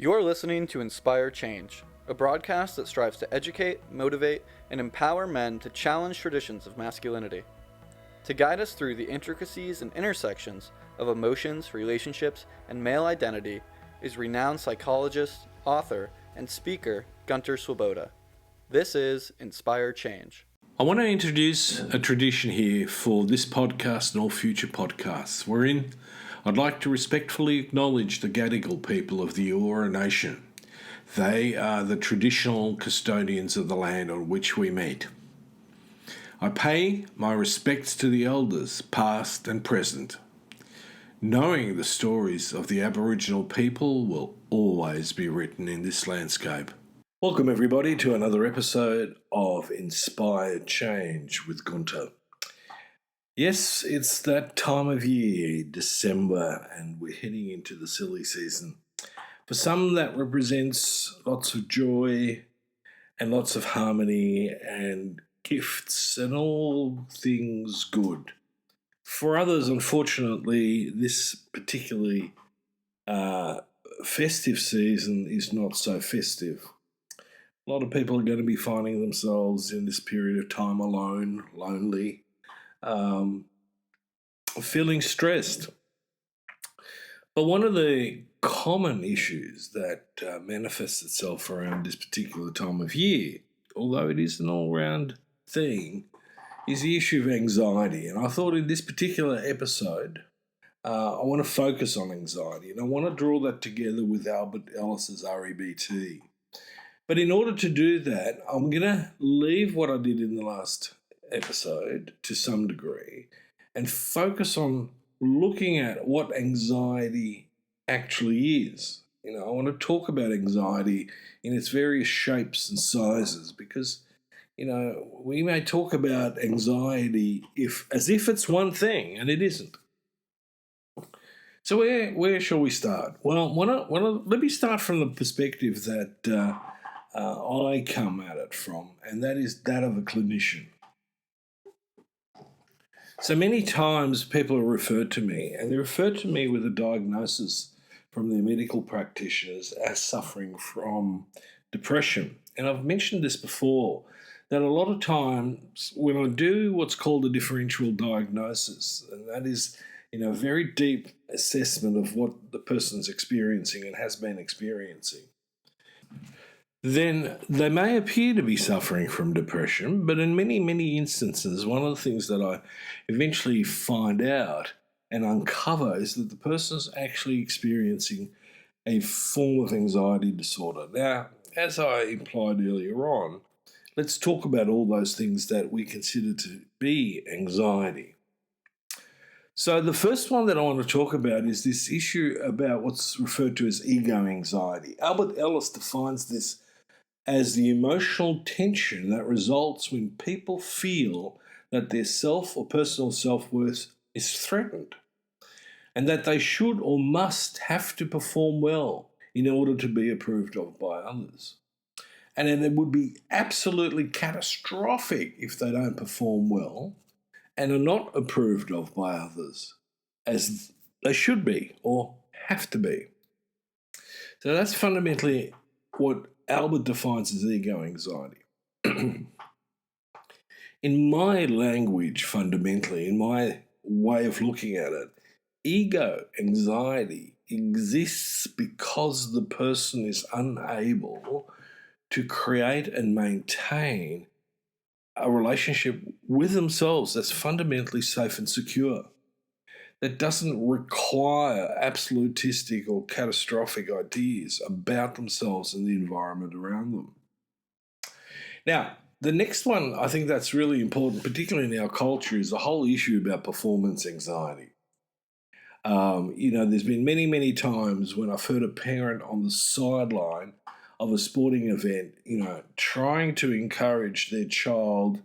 You're listening to Inspire Change, a broadcast that strives to educate, motivate, and empower men to challenge traditions of masculinity. To guide us through the intricacies and intersections of emotions, relationships, and male identity is renowned psychologist, author, and speaker Gunter Swoboda. This is Inspire Change. I want to introduce a tradition here for this podcast and all future podcasts, wherein I'd like to respectfully acknowledge the Gadigal people of the Eora Nation. They are the traditional custodians of the land on which we meet. I pay my respects to the elders, past and present. Knowing the stories of the Aboriginal people will always be written in this landscape. Welcome everybody to another episode of Inspired Change with Gunter. Yes, it's that time of year, December, and we're heading into the silly season. For some, that represents lots of joy and lots of harmony and gifts and all things good. For others, unfortunately, this particularly festive season is not so festive. A lot of people are going to be finding themselves in this period of time alone, lonely, feeling stressed. But one of the common issues that manifests itself around this particular time of year, although it is an all-round theme, is the issue of anxiety. And I thought in this particular episode, I want to focus on anxiety, and I want to draw that together with Albert Ellis's REBT. But in order to do that, I'm going to leave what I did in the last episode to some degree and focus on looking at what anxiety actually is. I want to talk about anxiety in its various shapes and sizes because, we may talk about anxiety as if it's one thing, and it isn't. So where shall we start? Well, let me start from the perspective that I come at it from, and that is that of a clinician. So many times people are referred to me, and they're referred to me with a diagnosis from their medical practitioners as suffering from depression. And I've mentioned this before, that a lot of times when I do what's called a differential diagnosis, and that is a very deep assessment of what the person's experiencing and has been experiencing, then they may appear to be suffering from depression, but in many, many instances, one of the things that I eventually find out and uncover is that the person's actually experiencing a form of anxiety disorder. Now, as I implied earlier on, let's talk about all those things that we consider to be anxiety. So the first one that I want to talk about is this issue about what's referred to as ego anxiety. Albert Ellis defines this as the emotional tension that results when people feel that their self or personal self-worth is threatened and that they should or must have to perform well in order to be approved of by others. And then it would be absolutely catastrophic if they don't perform well and are not approved of by others as they should be or have to be. So that's fundamentally what Albert defines as ego anxiety. In my language, fundamentally, in my way of looking at it, ego anxiety exists because the person is unable to create and maintain a relationship with themselves that's fundamentally safe and secure, that doesn't require absolutistic or catastrophic ideas about themselves and the environment around them. Now, the next one I think that's really important, particularly in our culture, is the whole issue about performance anxiety. There's been many, many times when I've heard a parent on the sideline of a sporting event, trying to encourage their child,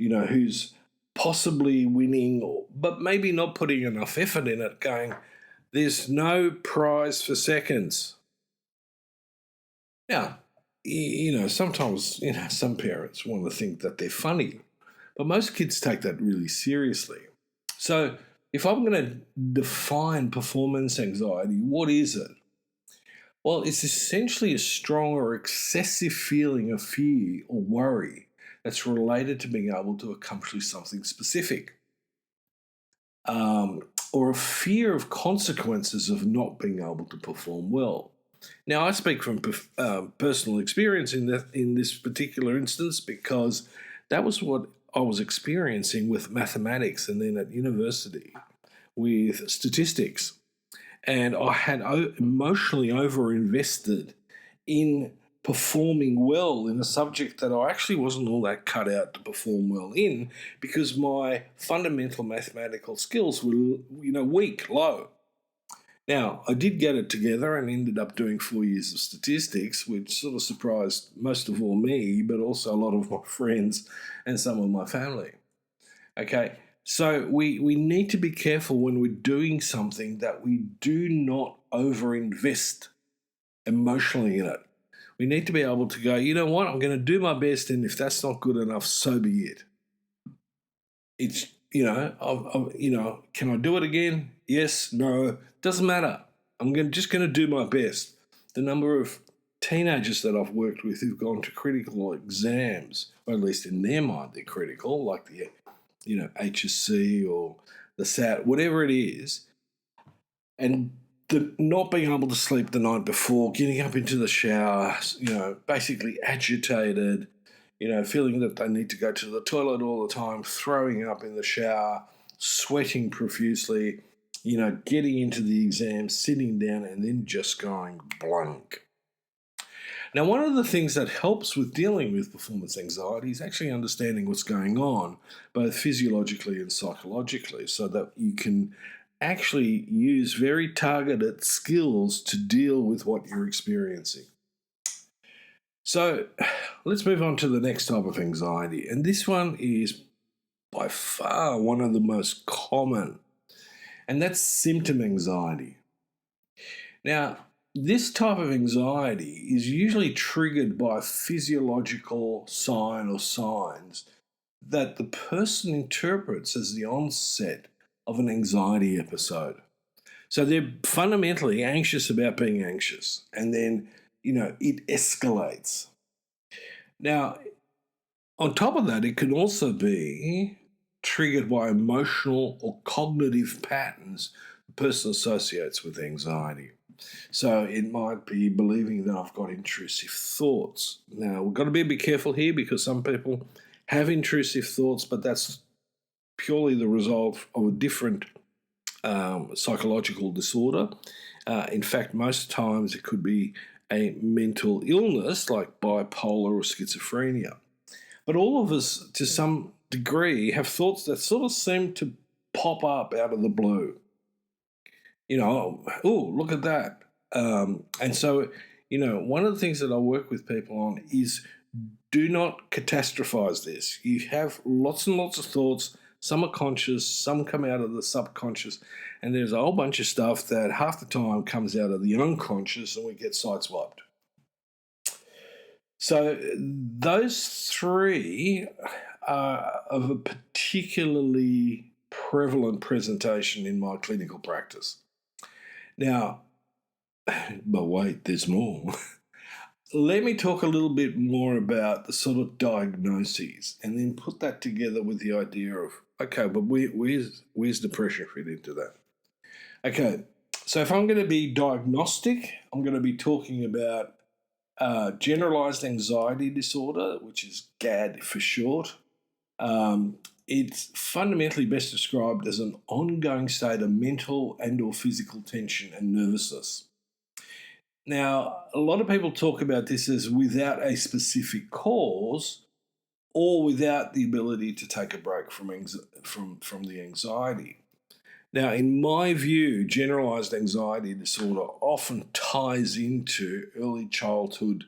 who's possibly winning, but maybe not putting enough effort in it, going, there's no prize for seconds. Now, sometimes, some parents want to think that they're funny, but most kids take that really seriously. So if I'm going to define performance anxiety, what is it? Well, it's essentially a strong or excessive feeling of fear or worry that's related to being able to accomplish something specific, or a fear of consequences of not being able to perform well. Now, I speak from personal experience in this particular instance because that was what I was experiencing with mathematics and then at university with statistics. And I had emotionally overinvested in performing well in a subject that I actually wasn't all that cut out to perform well in because my fundamental mathematical skills were, weak, low. Now, I did get it together and ended up doing 4 years of statistics, which sort of surprised most of all me, but also a lot of my friends and some of my family. Okay, so we need to be careful when we're doing something that we do not overinvest emotionally in it. We need to be able to go, you know what, I'm going to do my best, and if that's not good enough, so be it. It's, can I do it again? Yes, no, doesn't matter. Just going to do my best. The number of teenagers that I've worked with who've gone to critical exams, or at least in their mind they're critical, like the HSC or the SAT, whatever it is, and the not being able to sleep the night before, getting up into the shower, basically agitated, feeling that they need to go to the toilet all the time, throwing up in the shower, sweating profusely, getting into the exam, sitting down, and then just going blank. Now, one of the things that helps with dealing with performance anxiety is actually understanding what's going on, both physiologically and psychologically, so that you can actually use very targeted skills to deal with what you're experiencing. So let's move on to the next type of anxiety. And this one is by far one of the most common, and that's symptom anxiety. Now, this type of anxiety is usually triggered by a physiological sign or signs that the person interprets as the onset of an anxiety episode. So they're fundamentally anxious about being anxious, and then, it escalates. Now, on top of that, it can also be triggered by emotional or cognitive patterns the person associates with anxiety. So it might be believing that I've got intrusive thoughts. Now, we've got to be a bit careful here because some people have intrusive thoughts, but that's purely the result of a different psychological disorder. In fact, most times it could be a mental illness like bipolar or schizophrenia. But all of us, to some degree, have thoughts that sort of seem to pop up out of the blue. Oh, look at that. And so, one of the things that I work with people on is do not catastrophize this. You have lots and lots of thoughts. Some are conscious, some come out of the subconscious, and there's a whole bunch of stuff that half the time comes out of the unconscious and we get sideswiped. So those three are of a particularly prevalent presentation in my clinical practice. Now, but wait, there's more. Let me talk a little bit more about the sort of diagnoses and then put that together with the idea of, okay, but where's depression fit into that? Okay, so if I'm going to be diagnostic, I'm going to be talking about generalized anxiety disorder, which is GAD for short. It's fundamentally best described as an ongoing state of mental and or physical tension and nervousness. Now, a lot of people talk about this as without a specific cause or without the ability to take a break from the anxiety. Now, in my view, generalized anxiety disorder often ties into early childhood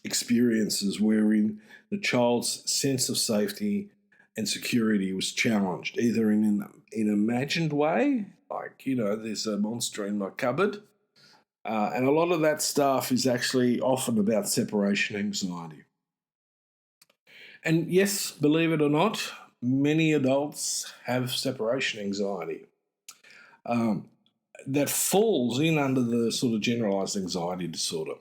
experiences wherein the child's sense of safety and security was challenged, either in an imagined way, like, there's a monster in my cupboard, and a lot of that stuff is actually often about separation anxiety. And yes, believe it or not, many adults have separation anxiety. that falls in under the sort of generalized anxiety disorder.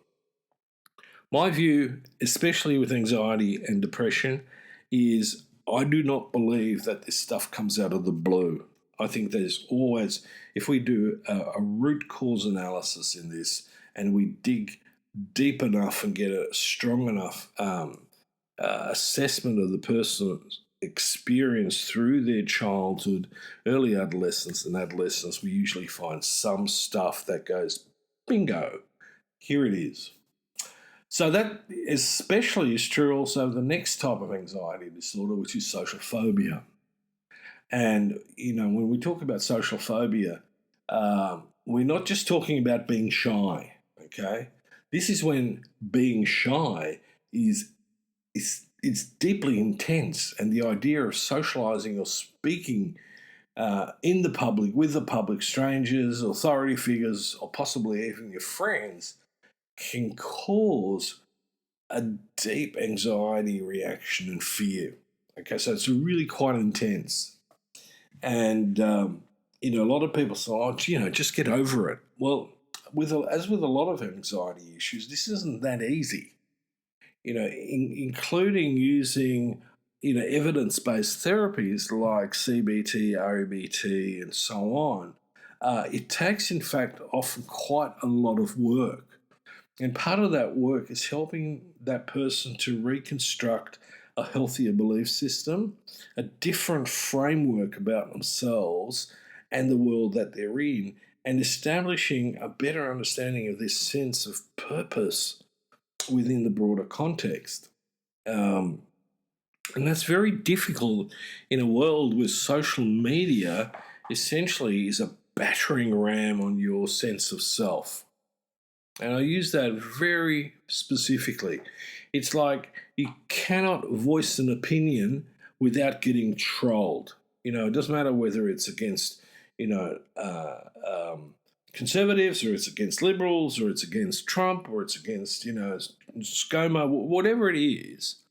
My view, especially with anxiety and depression, is I do not believe that this stuff comes out of the blue. I think there's always, if we do a root cause analysis in this and we dig deep enough and get a strong enough assessment of the person's experience through their childhood, early adolescence, and adolescence, we usually find some stuff that goes, bingo, here it is. So that especially is true also of the next type of anxiety disorder, which is social phobia. And, when we talk about social phobia, we're not just talking about being shy, okay? This is when being shy is deeply intense, and the idea of socializing or speaking in the public, with the public, strangers, authority figures, or possibly even your friends, can cause a deep anxiety reaction and fear. Okay, so it's really quite intense. And, a lot of people say, just get over it. Well, as with a lot of anxiety issues, this isn't that easy. Including using, evidence-based therapies like CBT, REBT, and so on. It takes, in fact, often quite a lot of work. And part of that work is helping that person to reconstruct a healthier belief system, a different framework about themselves and the world that they're in, and establishing a better understanding of this sense of purpose within the broader context. And that's very difficult in a world where social media essentially is a battering ram on your sense of self. And I use that very specifically. It's like you cannot voice an opinion without getting trolled. It doesn't matter whether it's against, conservatives, or it's against liberals, or it's against Trump, or it's against, ScoMo, whatever it is.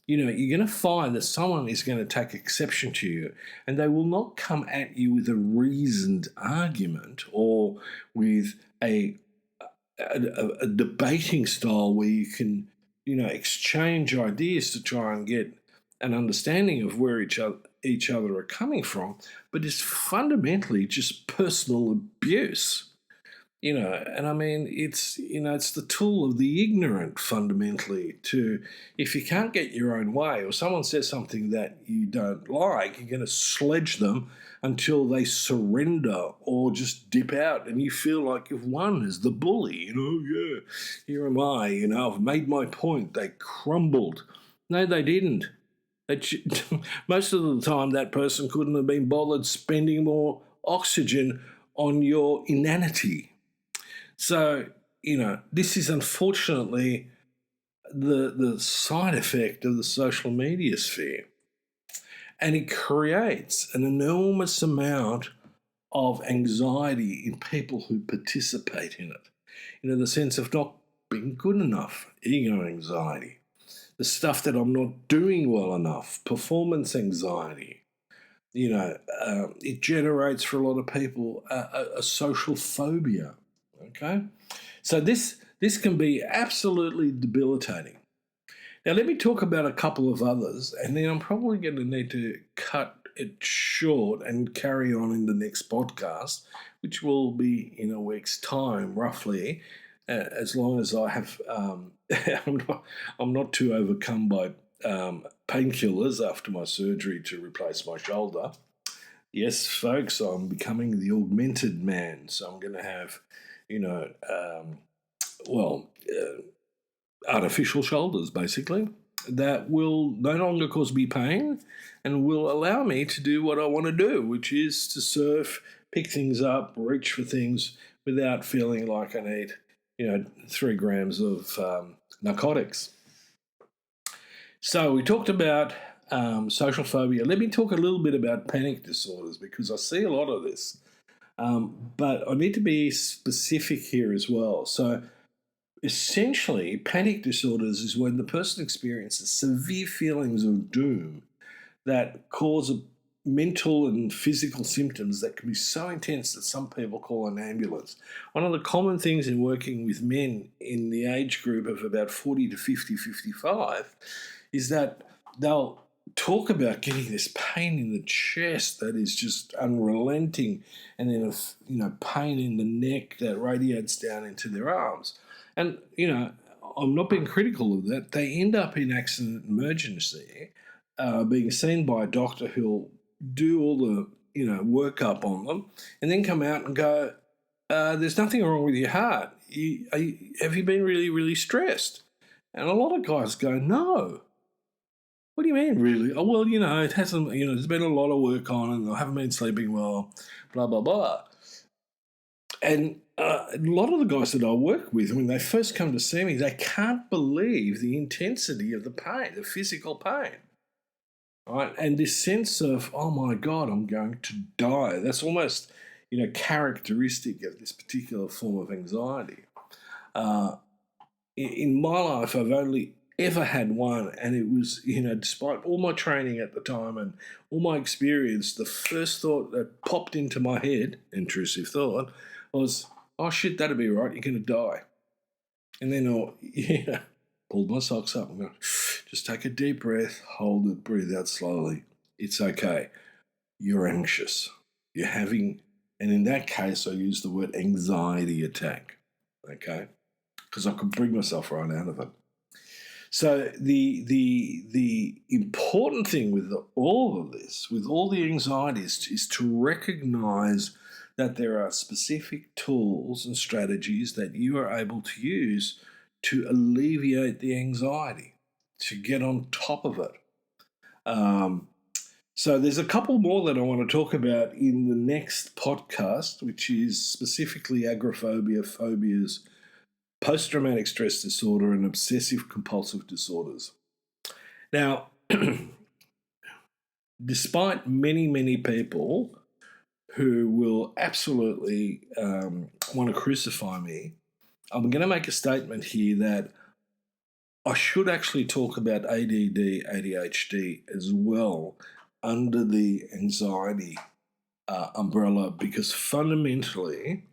You're going to find that someone is going to take exception to you, and they will not come at you with a reasoned argument or with a debating style where you can, exchange ideas to try and get an understanding of where each other are coming from, but it's fundamentally just personal abuse. And I mean, it's the tool of the ignorant fundamentally if you can't get your own way or someone says something that you don't like, you're going to sledge them until they surrender or just dip out, and you feel like you've won as the bully, yeah, here am I, I've made my point, they crumbled. No, they didn't. Most of the time that person couldn't have been bothered spending more oxygen on your inanity. So, this is unfortunately the side effect of the social media sphere. And it creates an enormous amount of anxiety in people who participate in it. The sense of not being good enough, ego anxiety, the stuff that I'm not doing well enough, performance anxiety. It generates for a lot of people a social phobia. Okay, so this can be absolutely debilitating. Now, let me talk about a couple of others, and then I'm probably going to need to cut it short and carry on in the next podcast, which will be in a week's time, roughly, as long as I have. I'm not too overcome by painkillers after my surgery to replace my shoulder. Yes, folks, I'm becoming the augmented man, so I'm going to have, artificial shoulders, basically, that will no longer cause me pain and will allow me to do what I want to do, which is to surf, pick things up, reach for things without feeling like I need, 3 grams of narcotics. So we talked about social phobia. Let me talk a little bit about panic disorders, because I see a lot of this. But I need to be specific here as well. So essentially, panic disorders is when the person experiences severe feelings of doom that cause mental and physical symptoms that can be so intense that some people call an ambulance. One of the common things in working with men in the age group of about 40 to 50, 55 is that they'll talk about getting this pain in the chest that is just unrelenting, and then pain in the neck that radiates down into their arms. And I'm not being critical of that. They end up in accident emergency, being seen by a doctor who'll do all the workup on them, and then come out and go, "There's nothing wrong with your heart. Have you been really, really stressed?" And a lot of guys go, "No." What do you mean, really? Oh, well, it hasn't, there's been a lot of work on it, and I haven't been sleeping well, blah, blah, blah. And a lot of the guys that I work with, when they first come to see me, they can't believe the intensity of the pain, the physical pain, right? And this sense of, oh my God, I'm going to die. That's almost, characteristic of this particular form of anxiety. In my life, I've only ever had one, and it was, despite all my training at the time and all my experience, the first thought that popped into my head, intrusive thought, was, oh shit, that'd be right, you're going to die. And then I pulled my socks up and go, just take a deep breath, hold it, breathe out slowly. It's okay. You're anxious. You're having, and in that case, I used the word anxiety attack, okay? Because I could bring myself right out of it. So the important thing with all of this, with all the anxieties, is to recognize that there are specific tools and strategies that you are able to use to alleviate the anxiety, to get on top of it. So there's a couple more that I want to talk about in the next podcast, which is specifically agoraphobia, phobias, post-traumatic stress disorder, and obsessive-compulsive disorders. Now, despite many, many people who will absolutely want to crucify me, I'm going to make a statement here that I should actually talk about ADD, ADHD as well under the anxiety umbrella, because fundamentally,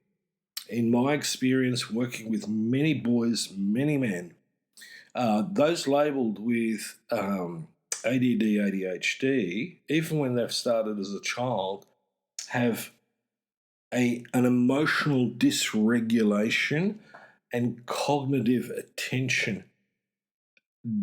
in my experience working with many boys, many men, those labelled with ADD, ADHD, even when they've started as a child, have an emotional dysregulation and cognitive attention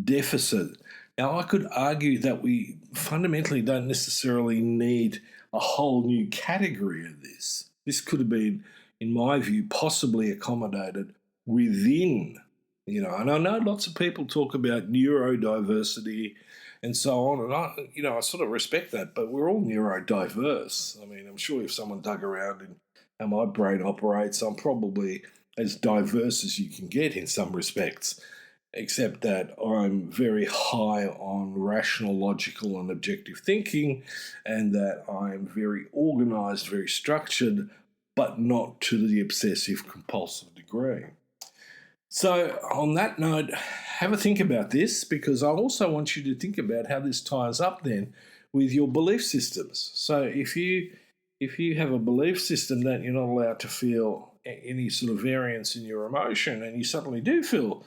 deficit. Now, I could argue that we fundamentally don't necessarily need a whole new category of this. This could have been, in my view, possibly accommodated within, and I know lots of people talk about neurodiversity and so on, and I sort of respect that, but we're all neurodiverse. I mean, I'm sure if someone dug around in how my brain operates, I'm probably as diverse as you can get in some respects, except that I'm very high on rational, logical, and objective thinking, and that I'm very organized, very structured, but not to the obsessive-compulsive degree. So on that note, have a think about this, because I also want you to think about how this ties up then with your belief systems. So if you have a belief system that you're not allowed to feel any sort of variance in your emotion, and you suddenly do feel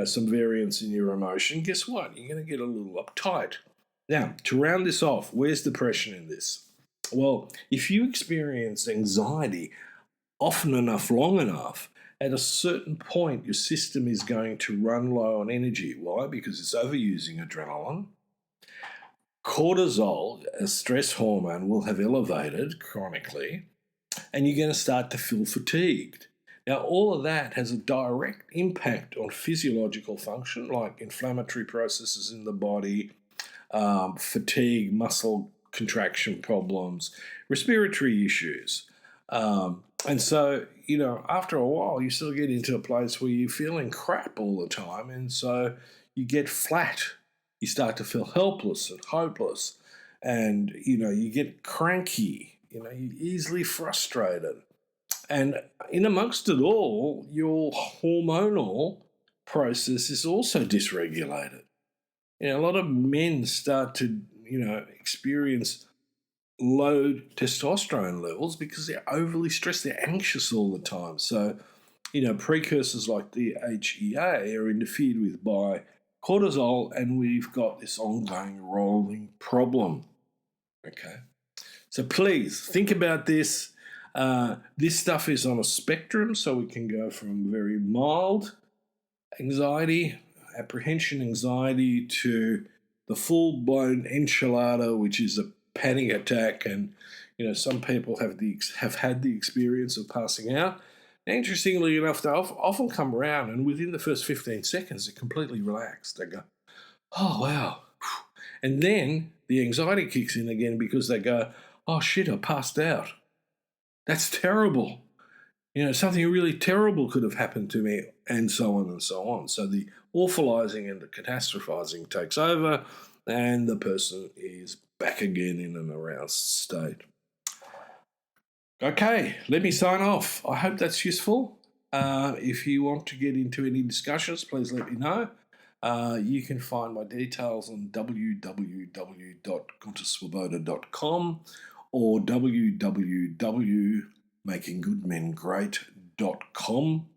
some variance in your emotion, guess what? You're going to get a little uptight. Now, to round this off, where's depression in this? Well, if you experience anxiety often enough, long enough, at a certain point, your system is going to run low on energy. Why? Because it's overusing adrenaline. Cortisol, a stress hormone, will have elevated chronically, and you're going to start to feel fatigued. Now, all of that has a direct impact on physiological function, like inflammatory processes in the body, fatigue, muscle contraction problems, respiratory issues. And so, after a while, you sort of get into a place where you're feeling crap all the time, and so you get flat. You start to feel helpless and hopeless, and, you get cranky, you're easily frustrated. And in amongst it all, your hormonal process is also dysregulated. A lot of men start to, experience low testosterone levels because they're overly stressed, they're anxious all the time. So, precursors like DHEA are interfered with by cortisol, and we've got this ongoing rolling problem. Okay. So please think about this. This stuff is on a spectrum, so we can go from very mild anxiety, apprehension anxiety, to the full-blown enchilada, which is a panic attack, and some people have had the experience of passing out. Interestingly enough, they often come around, and within the first 15 seconds, they're completely relaxed. They go, "Oh wow," and then the anxiety kicks in again because they go, "Oh shit, I passed out. That's terrible. Something really terrible could have happened to me," and so on and so on. So the awfulizing and the catastrophizing takes over, and the person is back again in an aroused state. Okay, let me sign off. I hope that's useful. If you want to get into any discussions, please let me know. You can find my details on www.gunterswoboda.com or www.makinggoodmengreat.com,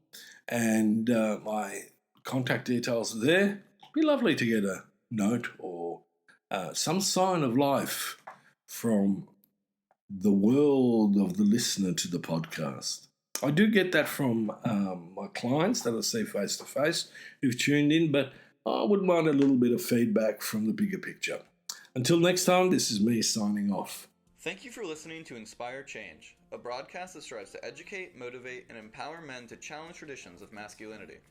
and my contact details are there. It'd be lovely to get a note or some sign of life from the world of the listener to the podcast. I do get that from my clients that I see face to face who've tuned in, but I wouldn't mind a little bit of feedback from the bigger picture. Until next time, this is me signing off. Thank you for listening to Inspire Change, a broadcast that strives to educate, motivate, and empower men to challenge traditions of masculinity.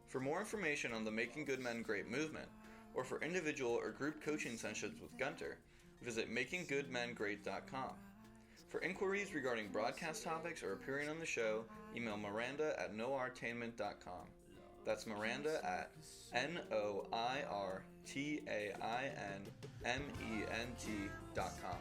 For more information on the Making Good Men Great movement, or for individual or group coaching sessions with Gunter, visit makinggoodmengreat.com. For inquiries regarding broadcast topics or appearing on the show, email Miranda@noirtainment.com. That's Miranda at NOIRTAINMENT.com.